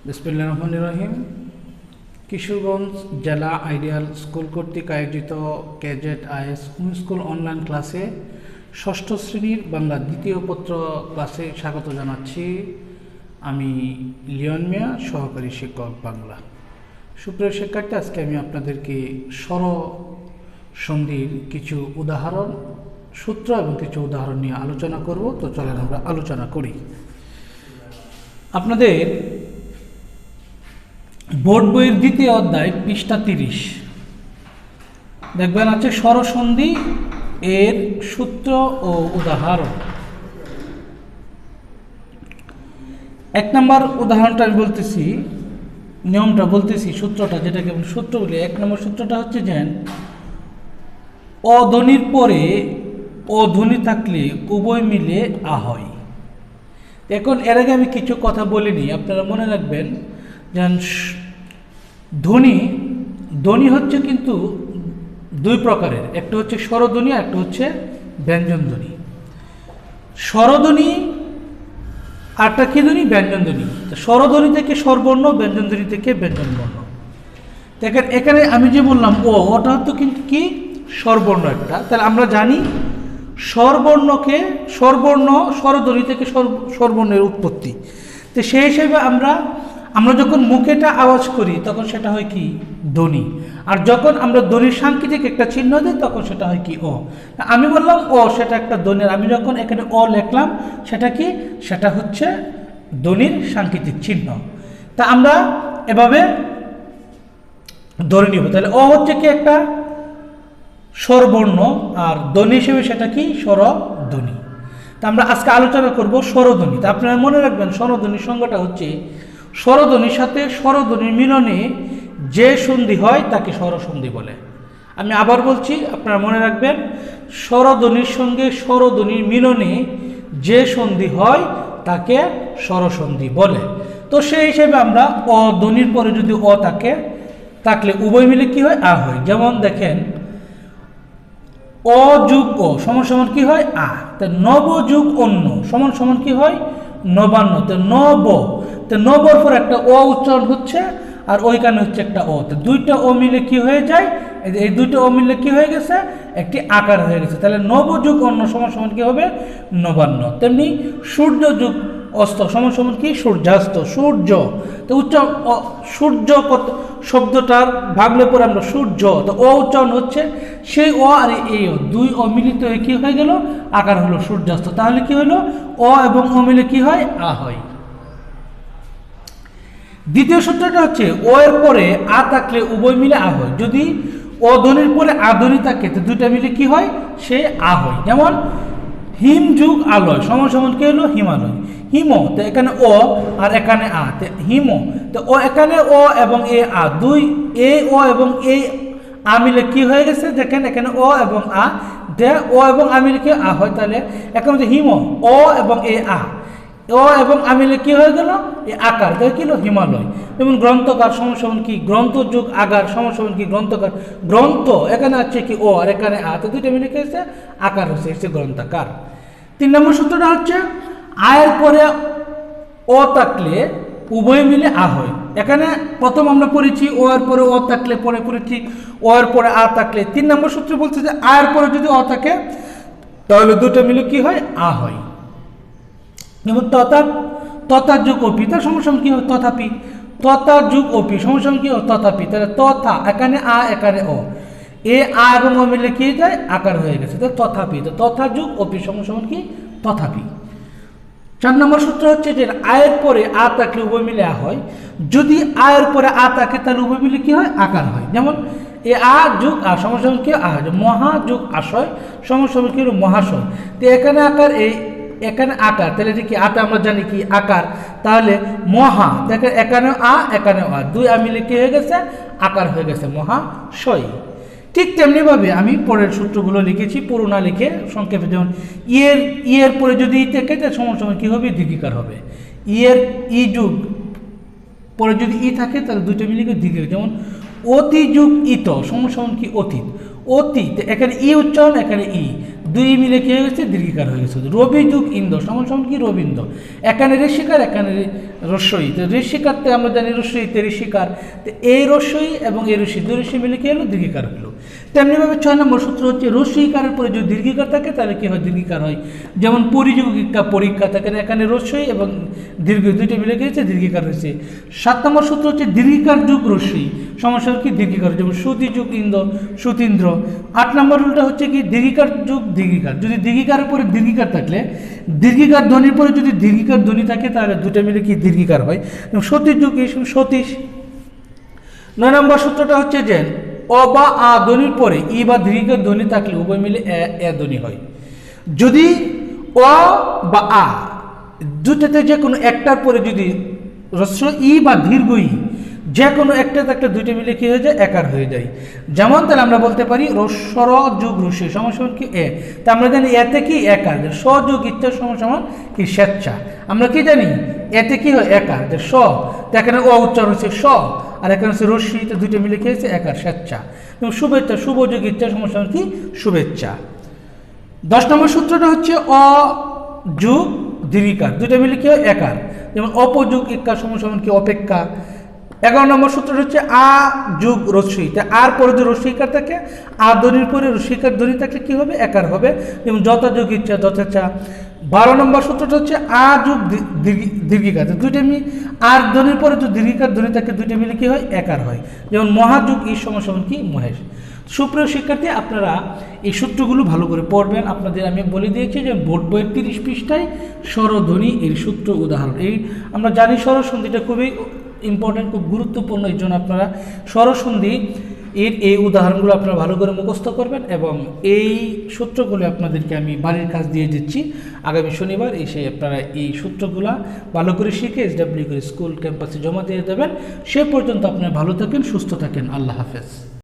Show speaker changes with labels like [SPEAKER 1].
[SPEAKER 1] বিসমিল্লাহির রহমানির রহিম। কিশোরগঞ্জ জেলা আইডিয়াল স্কুল কর্তৃক আয়োজিত কেজেট আইএস হোম স্কুল অনলাইন ক্লাসে ষষ্ঠ শ্রেণীর বাংলা দ্বিতীয় পত্র ক্লাসে স্বাগত জানাচ্ছি। আমি লিওন মিয়া, সহকারী শিক্ষক বাংলা। সুপ্রিয় শিক্ষার্থী, আজকে আমি আপনাদেরকে স্বর সন্ধির কিছু উদাহরণ, সূত্র এবং কিছু উদাহরণ নিয়ে আলোচনা করব। তো চলেন আমরা আলোচনা করি। আপনাদের বোর্ড বইয়ের দ্বিতীয় অধ্যায় পৃষ্ঠা 30 দেখবেন আছে স্বরসন্ধি এর সূত্র ও উদাহরণ। এক নম্বর উদাহরণটা আমি বলতেছি, নিয়মটা বলতেছি, সূত্রটা যেটাকে সূত্র বলি। এক নম্বর সূত্রটা হচ্ছে যে অধ্বনির পরে অধ্বনি থাকলে উভয় মিলে আ হয়। এখন এর আগে আমি কিছু কথা বলিনি, আপনারা মনে রাখবেন। যেন ধ্বনি হচ্ছে কিন্তু দুই প্রকারের, একটা হচ্ছে স্বরধ্বনি, একটা হচ্ছে ব্যঞ্জন ধ্বনি। স্বরধ্বনি আরটা কি ধ্বনি? ব্যঞ্জন ধ্বনি। স্বরধ্বনি থেকে স্বরবর্ণ, ব্যঞ্জন ধ্বনি থেকে ব্যঞ্জন বর্ণ। দেখেন এখানে আমি যে বললাম ওটা তো কিন্তু কি স্বরবর্ণ একটা। তাহলে আমরা জানি স্বরবর্ণকে স্বরবর্ণ স্বরধ্বনি থেকে স্বরবর্ণের উৎপত্তি। তো সেই হিসেবে আমরা যখন মুখেটা আওয়াজ করি তখন সেটা হয় কি ধ্বনি, আর যখন আমরা ধ্বনির সাংকেতিক একটা চিহ্ন দিই তখন সেটা হয় কি অ। আমি বললাম সেটা একটা ধ্বনির, আমি যখন এখানে লিখলাম সেটা কি, সেটা হচ্ছে ধ্বনির সাংকেতিক চিহ্ন। তা আমরা এভাবে ধরে নিব। তাহলে হচ্ছে কি একটা স্বরবর্ণ, আর ধ্বনি হিসেবে সেটা কি স্বরধ্বনি। তা আমরা আজকে আলোচনা করব স্বরধ্বনি। তা আপনারা মনে রাখবেন স্বরধ্বনির সংজ্ঞাটা হচ্ছে স্বরধ্বনির সাথে স্বরধ্বনির মিলনে যে সন্ধি হয় তাকে স্বরসন্ধি বলে। আমি আবার বলছি, আপনারা মনে রাখবেন স্বরধ্বনির সঙ্গে স্বরধ্বনির মিলনে যে সন্ধি হয় তাকে স্বরসন্ধি বলে। তো সেই হিসেবে আমরা ধ্বনির পরে যদি থাকলে উভয় মিলে কি হয়? আ হয়। যেমন দেখেন যোগ সমান সমান কি হয়? আ। তা নব যোগ অন্য সমান সমান কি হয়? নবান্ন। তো নবর পর একটা উচ্চারণ হচ্ছে, আর ওইখানে হচ্ছে একটা তো দুইটা মিলে কি হয়ে যায়? এই দুইটা মিলে কি হয়ে গেছে? একটি আকার হয়ে গেছে। তাহলে নব যোগ অন্য সমান সমান কি হবে? নবান্ন। তেমনি সূর্য যোগ অস্ত সমান সমান কি? সূর্যাস্ত। সূর্য তো সূর্য শব্দটার ভাগলে পরে আমরা সূর্য, তো উচ্চারণ হচ্ছে সেই আর এই দুই মিলিত হয়ে কি হয়ে গেল? আকার হলো সূর্যাস্ত। তাহলে কি হলো? এবং মিলে কি হয়? আ হয়। দ্বিতীয় সূত্রটা হচ্ছে এর পরে আ থাকলে উভয় মিলে আ হয়। যদি ধ্বনির পরে আ ধ্বনি থাকে তো দুইটা মিলে কি হয়? সে আ হয়। যেমন হিম যুগ আলয় সমান সমান কি হলো? হিমালয়। হিম, তো এখানে আর এখানে আ, হিম, তো এখানে এবং এ আ, দুই এবং এ আ মিলে কি হয়ে গেছে? দেখেন এখানে এবং আ, এবং আ মিলে কি আ হয়। তাহলে এখন হিম, এবং এ আ, এবং আ মিলে কি হয়ে গেল? এই আকার, তাই কি হলো? হিমালয়। যেমন গ্রন্থকার সমান সমান কি? গ্রন্থ যুগ আগার সমান সমান কি? গ্রন্থকার। গ্রন্থ এখানে আছে কি আর এখানে আ, তো দুইটা মিলে কি হয়েছে? আকার হচ্ছে গ্রন্থাকার। 3 নম্বর সূত্রটা হচ্ছে আয়ের পরে থাকলে উভয় মিলে আ হয়। এখানে প্রথম আমরা পড়েছি এর পরে থাকলে, পরে পড়েছি এর পরে আ থাকলে। 3 নম্বর সূত্র বলছে যে আয়ের পরে যদি থাকে তাহলে দুটো মিলে কি হয়? আ হয়। যেমন তথা যুগ অপি, তার সমান কি হয়? তথাপি। তথা যুগ অপি সমান কি হয়? তথাপি। তাহলে তথা এখানে আ এখানে এ আ এবং মিলে কি যায়? আকার হয়ে গেছে। তো তথাপি, তো তথা যুগ অপি সমান কি? তথাপি। 4 নম্বর সূত্র হচ্ছে যে আয়ের পরে আ থাকলে উভয় মিলে আ হয়। যদি আয়ের পরে আ থাকে তাহলে উভয় মিলে কি হয়? আকার হয়। যেমন এ আ যুগ আ সমান কি? আ। মহা যুগ আশয় সমান কি হলো? মহাশয়। তো এখানে আকার, এখানে আকার, তাহলে এটা কি? আটা আমরা জানি কি আকার। তাহলে মহা, দেখেন এখানে আ এখানে আ, দুই আ মিলে কি হয়ে গেছে? আকার হয়ে গেছে মহাশয়। ঠিক তেমনিভাবে আমি পরের সূত্রগুলো লিখেছি পুরো না লিখে সংক্ষেপে। যেমন ইয়ের পরে যদি থেকে তাহলে সমান কি হবে? দীর্ঘিকার হবে। ই যুগ পরে যদি থাকে তাহলে দুইটা মিলে দীর্ঘিকার। যেমন অতি যুগ ইত সমান কি? অতীত। অতীত এখানে উচ্চারণ, এখানে দুই মিলে কি হয়ে গেছে দীর্ঘিকার হয়ে গেছে। রবি যুগ ইন্দ্র সমান সমান কি রবীন্দ্র, এখানে ঋষিকার এখানে রস্যই, তো ঋষিকারতে আমরা জানি রস্যইতে ঋষিকার, তো এই রস্যই এবং এই ঋষি দুই ঋষি মিলে কি হলো দীর্ঘিকার হলো। তেমনিভাবে 6 নম্বর সূত্র হচ্ছে রস্যইকারের পরে যদি দীর্ঘিকার থাকে তাহলে কি হয় দীর্ঘিকার হয়, যেমন পরিযোগিকা পরীক্ষা থাকে, এখানে রস্যই এবং দীর্ঘ দুইটা মিলে গিয়েছে দীর্ঘিকার হয়েছে। 7 নম্বর সূত্র হচ্ছে দীর্ঘিকার যুগ রস্যই সমস্যা কি দীর্ঘিকার, যেমন সুতি যুগ ইন্দ্র সুতীন্দ্র। 8 নম্বর রুলটা হচ্ছে কি দীর্ঘিকার যুগ দীর্ঘিকার, যদি দীর্ঘিকারের পরে দীর্ঘিকার থাকলে দীর্ঘিকার ধ্বনির পরে যদি দীর্ঘিকার ধ্বনি থাকে তাহলে দুটো মিলে কি দীর্ঘিকার হয়, সতী যুগ সতীশ। 9 নম্বর সূত্রটা হচ্ছে যে অ বা আ ধ্বনির পরে ই বা দীর্ঘিকার ধ্বনি থাকলে উভয় মিলে এ ধ্বনি হয়। যদি অ বা আ দুটাতে যে কোনো একটার পরে যদি হ্রস্ব ই বা দীর্ঘ ই যে কোনো একটা থাকলে দুইটা মিলে কি হয়ে যায় একার হয়ে যায়। যেমন তাহলে আমরা বলতে পারি রস্বর যুগ রস্যই সমান সমান কি এ, তা আমরা জানি এতে কি একার, যে স যুগ ইচ্ছা সমান সমান কি স্বেচ্ছা, আমরা কি জানি এতে কি হয় একার, যে স, তো এখানে অ উচ্চারণ হচ্ছে স, আর এখানে হচ্ছে রশ্মি, তো দুইটা মিলে কি হয়েছে একার স্বেচ্ছা। এবং শুভেচ্ছা শুভ যুগ ইচ্ছা সমান সমান কি শুভেচ্ছা। 10 নম্বর সূত্রটা হচ্ছে অ যুগ দীর্ঘিকার দুইটা মিলে কি হয় একার, যেমন অপযুগ ইকার সমান সমান কি অপেক্ষা। 11 নম্বর সূত্রটা হচ্ছে আ যুগ রস্যই, তা আর পরে যদি রস্যইকার থাকে আ ধ্বনির পরে রস্যইকার ধ্বনি থাকলে কি হবে একার হবে, যেমন যথাযুগ ইচ্ছা যথেচ্ছা। 12 নম্বর সূত্রটা হচ্ছে আ যুগ দীর্ঘিকার, দুইটা মিলে আর ধ্বনির পরে যদি দীর্ঘিকার ধ্বনি থাকে দুইটা মিলে কি হয় একার হয়, যেমন মহাযুগ ই সমান সমান কি মহেশ। সুপ্রিয় শিক্ষার্থী, আপনারা এই সূত্রগুলো ভালো করে পড়বেন। আপনাদের আমি বলে দিয়েছি যে বোর্ড বইয়ের 30 পৃষ্ঠায় স্বরধ্বনি এর সূত্র উদাহরণ, এই আমরা জানি স্বরসন্ধিটা খুবই ইম্পর্টেন্ট, খুব গুরুত্বপূর্ণ, এই জন্য আপনারা স্বরসন্ধি এর এই উদাহরণগুলো আপনারা ভালো করে মুখস্থ করবেন এবং এই সূত্রগুলো আপনাদেরকে আমি বাড়ির কাজ দিয়ে দিচ্ছি আগামী শনিবার এসে আপনারা এই সূত্রগুলো ভালো করে শিখে SW করে স্কুল ক্যাম্পাসে জমা দিয়ে দেবেন। সে পর্যন্ত আপনারা ভালো থাকেন সুস্থ থাকেন, আল্লাহ হাফেজ।